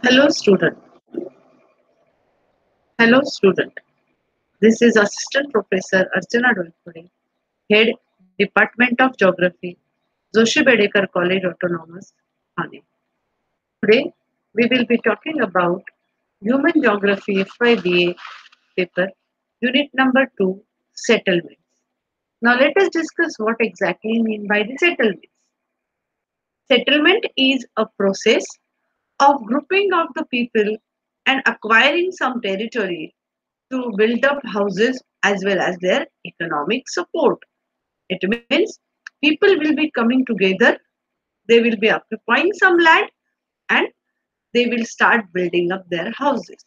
Hello student. Hello student. This is Assistant Professor Archana Dolpuri, Head Department of Geography, Joshi Bedekar College Autonomous, Thane. Today we will be talking about Human Geography FYBA paper, Unit number 2, Settlements. Now let us discuss what exactly mean by the settlements. Settlement is a process of grouping of the people and acquiring some territory to build up houses as well as their economic support. It means people will be coming together, they will be occupying some land and they will start building up their houses.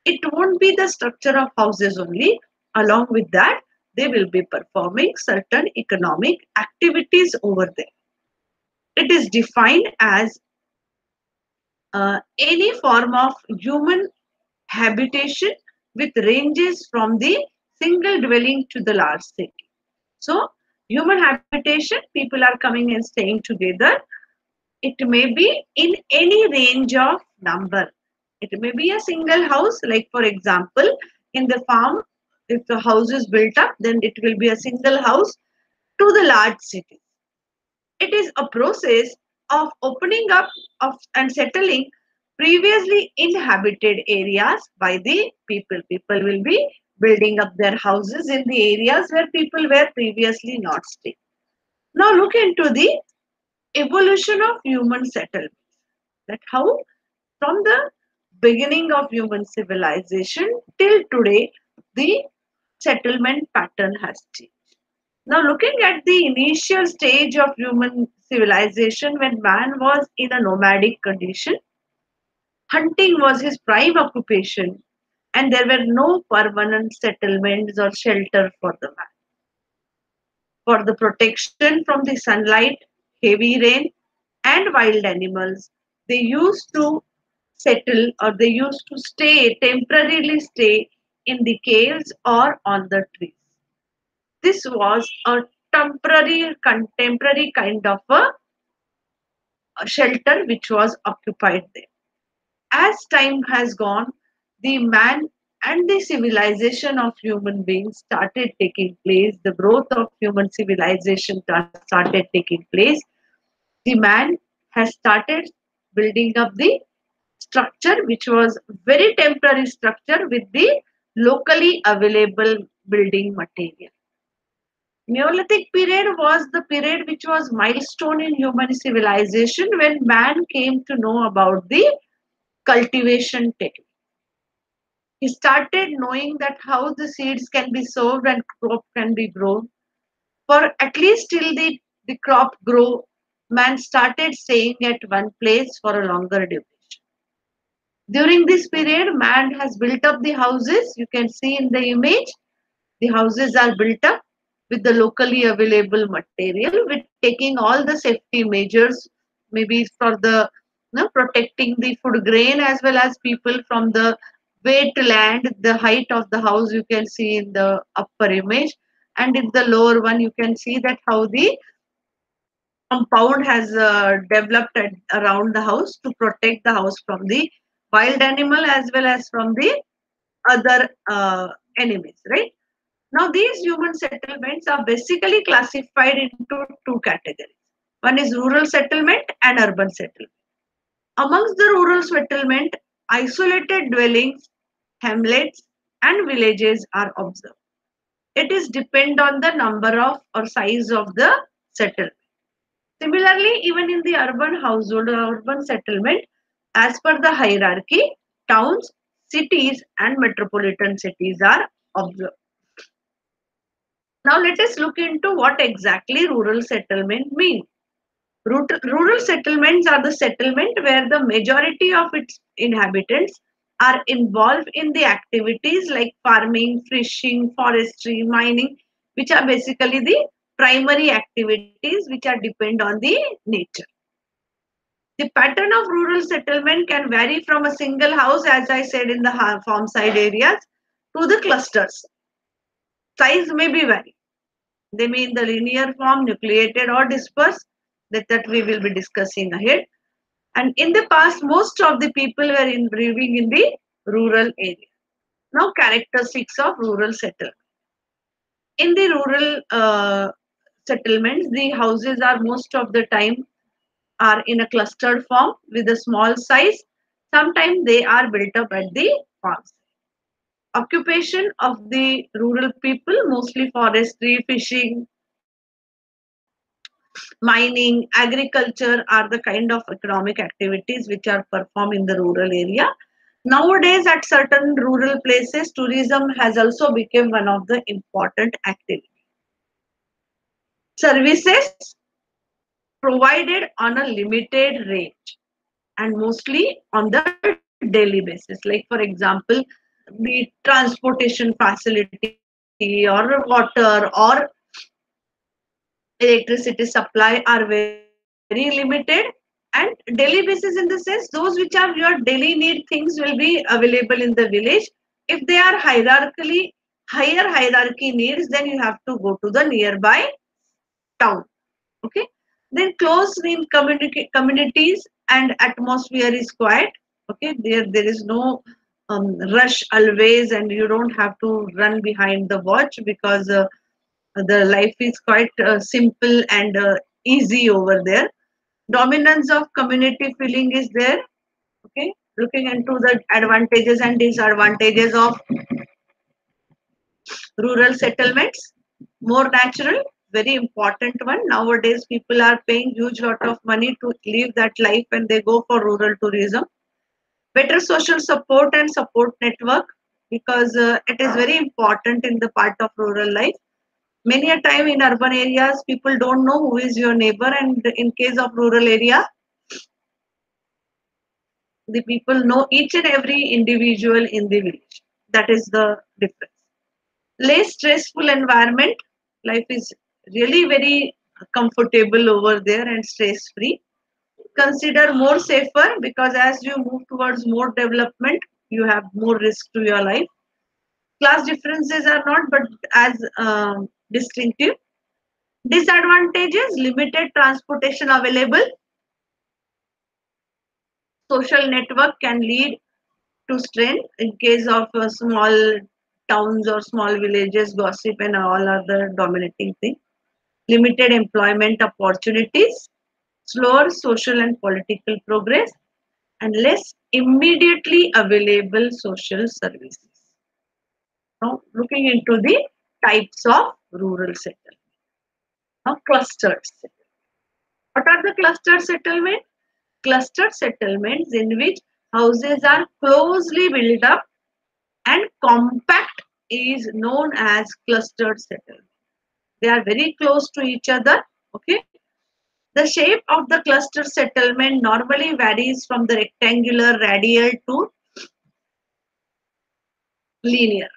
It won't be the structure of houses only, along with that, they will be performing certain economic activities over there. It is defined as any form of human habitation with ranges from the single dwelling to the large city. So, human habitation, people are coming and staying together. It may be in any range of number. It may be a single house, like for example, in the farm, if the house is built up, then it will be a single house to the large city. It is a process of opening up of and settling previously inhabited areas by the people. People will be building up their houses in the areas where people were previously not staying. Now look into the evolution of human settlements. That how from the beginning of human civilization till today the settlement pattern has changed. Now, looking at the initial stage of human civilization when man was in a nomadic condition, hunting was his prime occupation, and there were no permanent settlements or shelter for the man. For the protection from the sunlight, heavy rain, and wild animals, they used to settle or they used to temporarily stay in the caves or on the trees. This was a contemporary kind of a shelter which was occupied there. As time has gone, the man and the civilization of human beings started taking place, the growth of human civilization started taking place. The man has started building up the structure which was very temporary structure with the locally available building material. Neolithic period was the period which was milestone in human civilization when man came to know about the cultivation technique. He started knowing that how the seeds can be sowed and crop can be grown. For at least till the crop grow, man started staying at one place for a longer duration. During this period, man has built up the houses. You can see in the image, the houses are built up with the locally available material, with taking all the safety measures, maybe for the protecting the food grain as well as people from the wet land. The height of the house you can see in the upper image, and in the lower one you can see that how the compound has developed around the house to protect the house from the wild animal as well as from the other enemies, right? Now, these human settlements are basically classified into two categories. One is rural settlement and urban settlement. Amongst the rural settlement, isolated dwellings, hamlets, and villages are observed. It is depend on the number of or size of the settlement. Similarly, even in the urban household or urban settlement, as per the hierarchy, towns, cities, and metropolitan cities are observed. Now let us look into what exactly rural settlement means. Rural settlements are the settlement where the majority of its inhabitants are involved in the activities like farming, fishing, forestry, mining, which are basically the primary activities which are depend on the nature. The pattern of rural settlement can vary from a single house, as I said, in the farm side areas, to the clusters. Size may be vary. They may in the linear form, nucleated or dispersed, that we will be discussing ahead. And in the past, most of the people were living in the rural area. Now, characteristics of rural settlement. In the rural settlements, the houses are most of the time are in a clustered form with a small size. Sometimes they are built up at the farms. Occupation of the rural people, mostly forestry, fishing, mining, agriculture are the kind of economic activities which are performed in the rural area. Nowadays, at certain rural places, tourism has also become one of the important activities. Services provided on a limited range and mostly on the daily basis. Like, for example, the transportation facility or water or electricity supply are very limited, and daily basis in the sense those which are your daily need things will be available in the village. If they are higher hierarchy needs, then you have to go to the nearby town. Okay, then close in communities and atmosphere is quiet. Okay, there is no rush always, and you don't have to run behind the watch because the life is quite simple and easy over there. Dominance of community feeling is there. Okay, looking into the advantages and disadvantages of rural settlements, more natural, very important one. Nowadays people are paying huge lot of money to live that life when they go for rural tourism. Better social support and support network, because it is very important in the part of rural life. Many a time in urban areas people don't know who is your neighbor, and in case of rural area the people know each and every individual in the village. That is the difference. Less stressful environment. Life is really very comfortable over there and stress free. Consider more safer, because as you move towards more development, you have more risk to your life. Class differences are not but as distinctive. Disadvantages: limited transportation available. Social network can lead to strain in case of small towns or small villages. Gossip and all are the dominating thing. Limited employment opportunities, slower social and political progress, and less immediately available social services. Now, looking into the types of rural settlement. Now, clustered settlement. What are the clustered settlement? Clustered settlements in which houses are closely built up and compact is known as clustered settlement. They are very close to each other. Okay. The shape of the cluster settlement normally varies from the rectangular, radial to linear.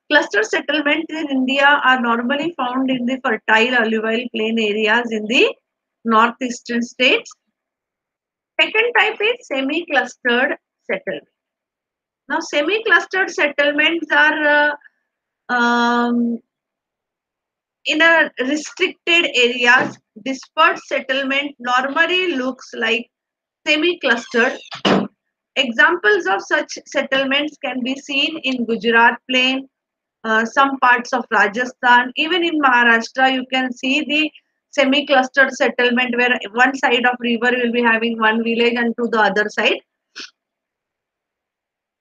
Cluster settlements in India are normally found in the fertile alluvial plain areas in the northeastern states. Second type is semi-clustered settlement. Now, semi-clustered settlements are in a restricted areas. Dispersed settlement normally looks like semi-clustered. Examples of such settlements can be seen in Gujarat plain, some parts of Rajasthan, even in Maharashtra. You can see the semi-clustered settlement where one side of river will be having one village, and to the other side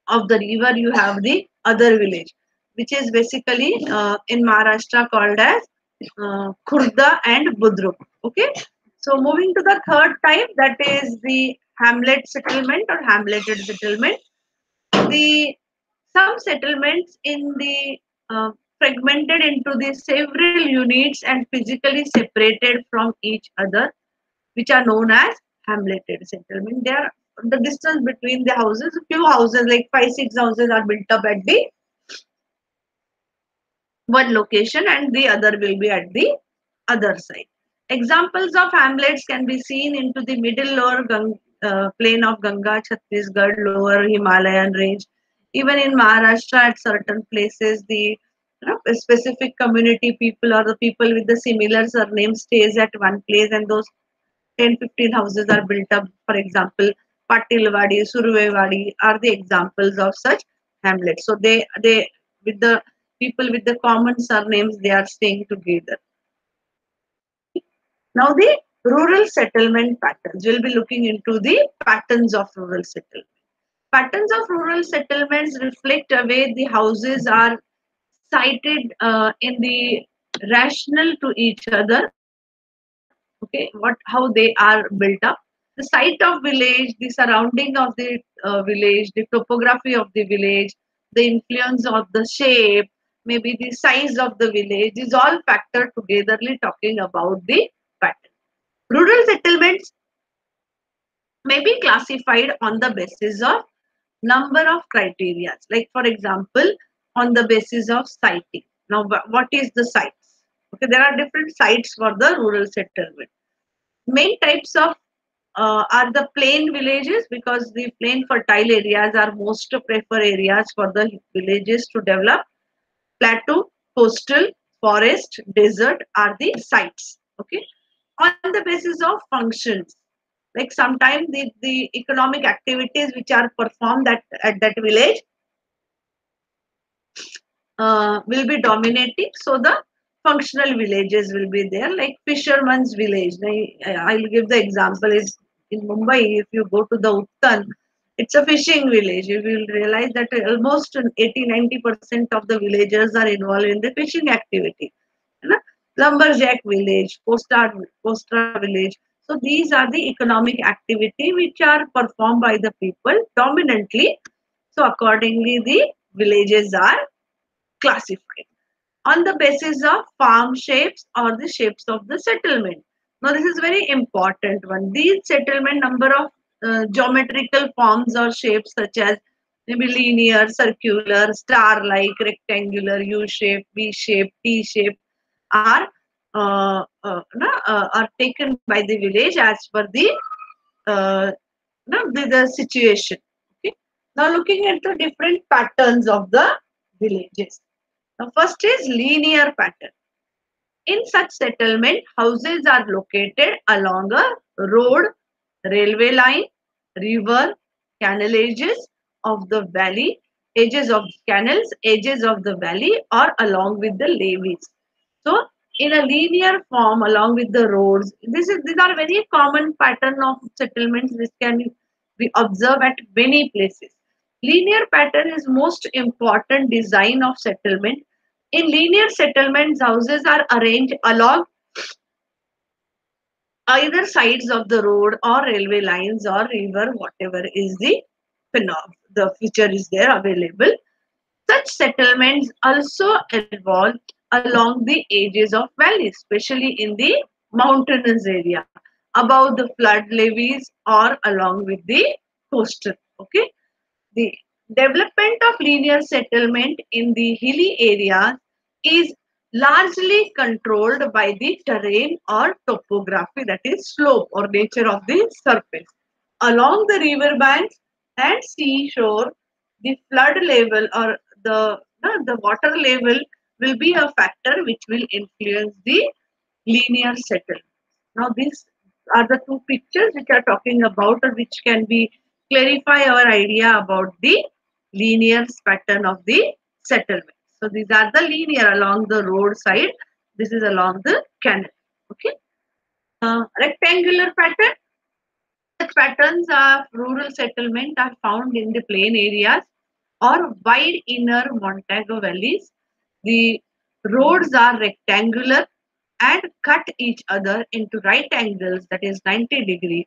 of the river you have the other village, which is basically in Maharashtra called as Khurda and Budruk. Okay, so moving to the third type, that is the hamlet settlement or hamleted settlement. The some settlements in the fragmented into the several units and physically separated from each other, which are known as hamleted settlement. They are the distance between the houses. Few houses, like 5, 6 houses, are built up at the one location, and the other will be at the other side. Examples of hamlets can be seen into the middle lower plain of Ganga, Chhattisgarh, lower Himalayan range. Even in Maharashtra, at certain places, the specific community people or the people with the similar surname stays at one place, and those 10, 15 houses are built up. For example, Patilwadi, Survewadi are the examples of such hamlets. So they with the people with the common surnames, they are staying together. Now the rural settlement patterns. We'll be looking into the patterns of rural settlement. Patterns of rural settlements reflect a way the houses are sited in the rational to each other. Okay, how they are built up. The site of village, the surrounding of the village, the topography of the village, the influence of the shape, maybe the size of the village is all factored togetherly talking about the pattern. Rural settlements may be classified on the basis of number of criteria. Like for example, on the basis of siting. Now, what is the sites? Okay, there are different sites for the rural settlement. Main types of are the plain villages, because the plain fertile areas are most preferred areas for the villages to develop. Plateau, coastal, forest, desert are the sites. Okay, on the basis of functions, like sometimes the economic activities which are performed at that village will be dominating. So the functional villages will be there, like fisherman's village. I'll give the example is in Mumbai. If you go to the Uttan, it's a fishing village. You will realize that almost 80-90% of the villagers are involved in the fishing activity. है ना? Lumberjack village, Costa village. So these are the economic activity which are performed by the people dominantly. So accordingly, the villages are classified on the basis of farm shapes or the shapes of the settlement. Now, this is very important one. These settlement number of geometrical forms or shapes such as maybe linear, circular, star-like, rectangular, U-shape, V-shape, T-shape are are taken by the village as per the uh, the situation. Okay. Now, looking at the different patterns of the villages. The first is linear pattern. In such settlement, houses are located along a road, railway line, river, canal edges of the valley, edges of canals, edges of the valley, or along with the levees. So, in a linear form, along with the roads, these are very common pattern of settlements which can be observed at many places. Linear pattern is most important design of settlement. In linear settlements, houses are arranged along either sides of the road or railway lines or river, whatever is the feature is there available. Such settlements also evolve along the edges of valleys, especially in the mountainous area, above the flood levees or along with the coastal. Okay, the development of linear settlement in the hilly areas is largely controlled by the terrain or topography, that is slope or nature of the surface. Along the river banks and seashore, the flood level or the water level will be a factor which will influence the linear settlement. Now, these are the two pictures which are talking about or which can be clarify our idea about the linear pattern of the settlement. So, these are the linear along the road side. This is along the canal. Okay. Rectangular pattern. Such patterns of rural settlement are found in the plain areas or wide inner Montague valleys. The roads are rectangular and cut each other into right angles, that is 90 degree.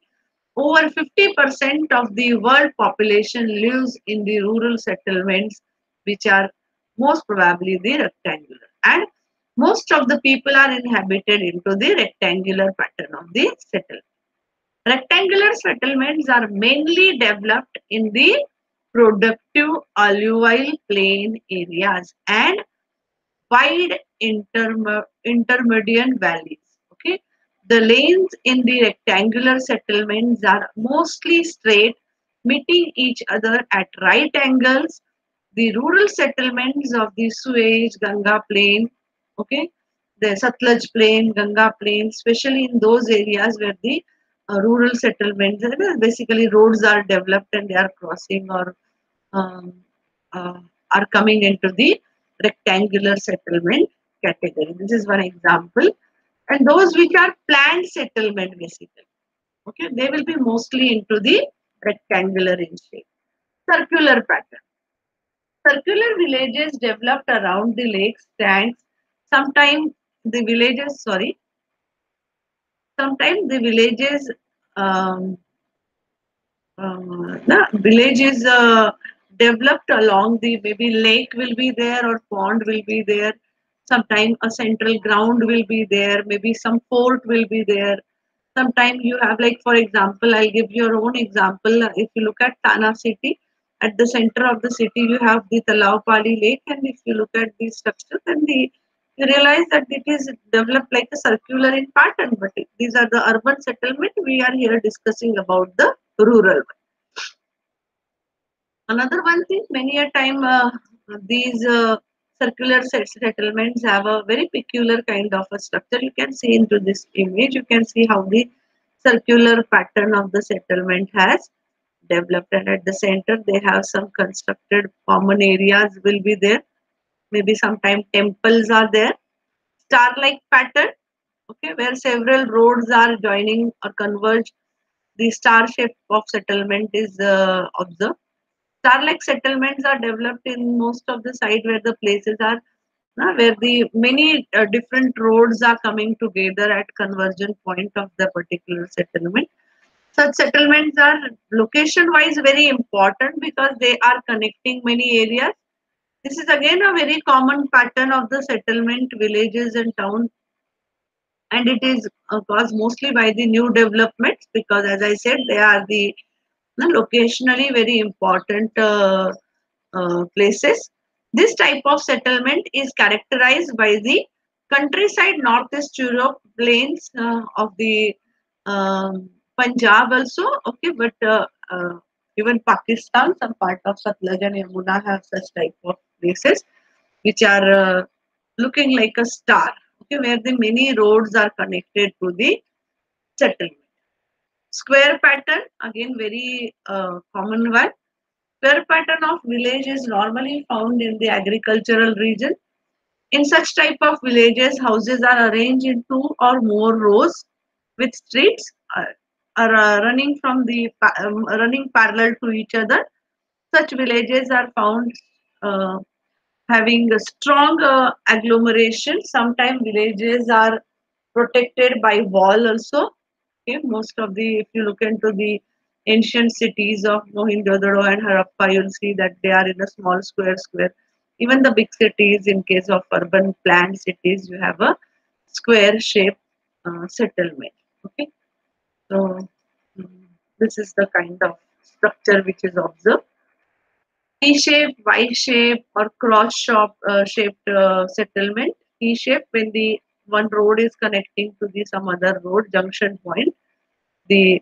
Over 50% of the world population lives in the rural settlements, which are most probably the rectangular. And most of the people are inhabited into the rectangular pattern of the settlement. Rectangular settlements are mainly developed in the productive alluvial plain areas and wide intermediate valleys. Okay, the lanes in the rectangular settlements are mostly straight, meeting each other at right angles. The rural settlements of the Suez, Ganga plain, okay, the Satluj plain, Ganga plain, especially in those areas where the rural settlements. Basically, roads are developed and they are crossing or um, uh, are coming into the rectangular settlement category. This is one example. And those which are planned settlement, basically, okay, they will be mostly into the rectangular in shape. Circular pattern. Circular villages developed around the lakes, tanks. Sometimes the villages, sorry, sometimes the villages um, the village is developed along the, maybe lake will be there or pond will be there. Sometime a central ground will be there. Maybe some fort will be there. Sometimes you have, like, for example, I'll give your own example. If you look at Tana city, at the center of the city you have the Talaupali lake, and if you look at the structure, then you realize that it is developed like a circular in pattern. But these are the urban settlement. We are here discussing about the rural. Another one thing, many a time these circular settlements have a very peculiar kind of a structure. You can see into this image, you can see how the circular pattern of the settlement has developed, and at the center they have some constructed common areas will be there. Maybe sometime temples are there. Star-like pattern, okay, where several roads are joining or converge. The star shape of settlement is observed. Star-like settlements are developed in most of the site where the places are where the many different roads are coming together at conversion point of the particular settlement. Such settlements are location-wise very important because they are connecting many areas. This is again a very common pattern of the settlement villages and towns, and it is caused mostly by the new developments because, as I said, they are the locationally very important places. This type of settlement is characterized by the countryside Northeast Europe plains of the Punjab also. Okay, but even Pakistan, some part of Satluj and Yamuna have such type of places which are looking like a star. Okay, where the many roads are connected to the settlement. Square pattern, again very common one. Square pattern of village is normally found in the agricultural region. In such type of villages, houses are arranged in two or more rows with streets are running from the running parallel to each other. Such villages are found uh, having a strong agglomeration. Sometimes villages are protected by wall also. Okay, most of the, if you look into the ancient cities of Mohenjo-daro and Harappa, you'll see that they are in a small square. Even the big cities, in case of urban planned cities, you have a square shape settlement. Okay, so mm, this is the kind of structure which is observed. T-shape, Y-shape, or cross shaped settlement. T-shape, when the one road is connecting to the some other road junction point, the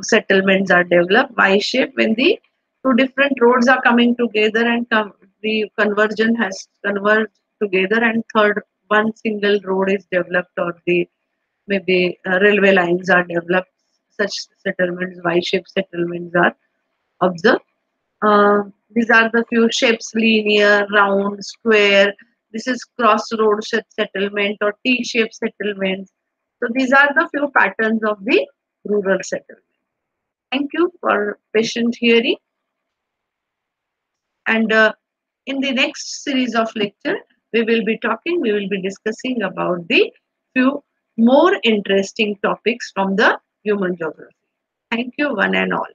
settlements are developed. Y-shape, when the two different roads are coming together and the conversion has converged together, and third one single road is developed, or the maybe railway lines are developed. Such settlements, Y-shaped settlements are observed. These are the few shapes: linear, round, square. This is crossroad settlement or T-shaped settlements. So these are the few patterns of the rural settlement. Thank you for patient hearing. And in the next series of lecture, we will be discussing about the few more interesting topics from the human geography. Thank you, one and all.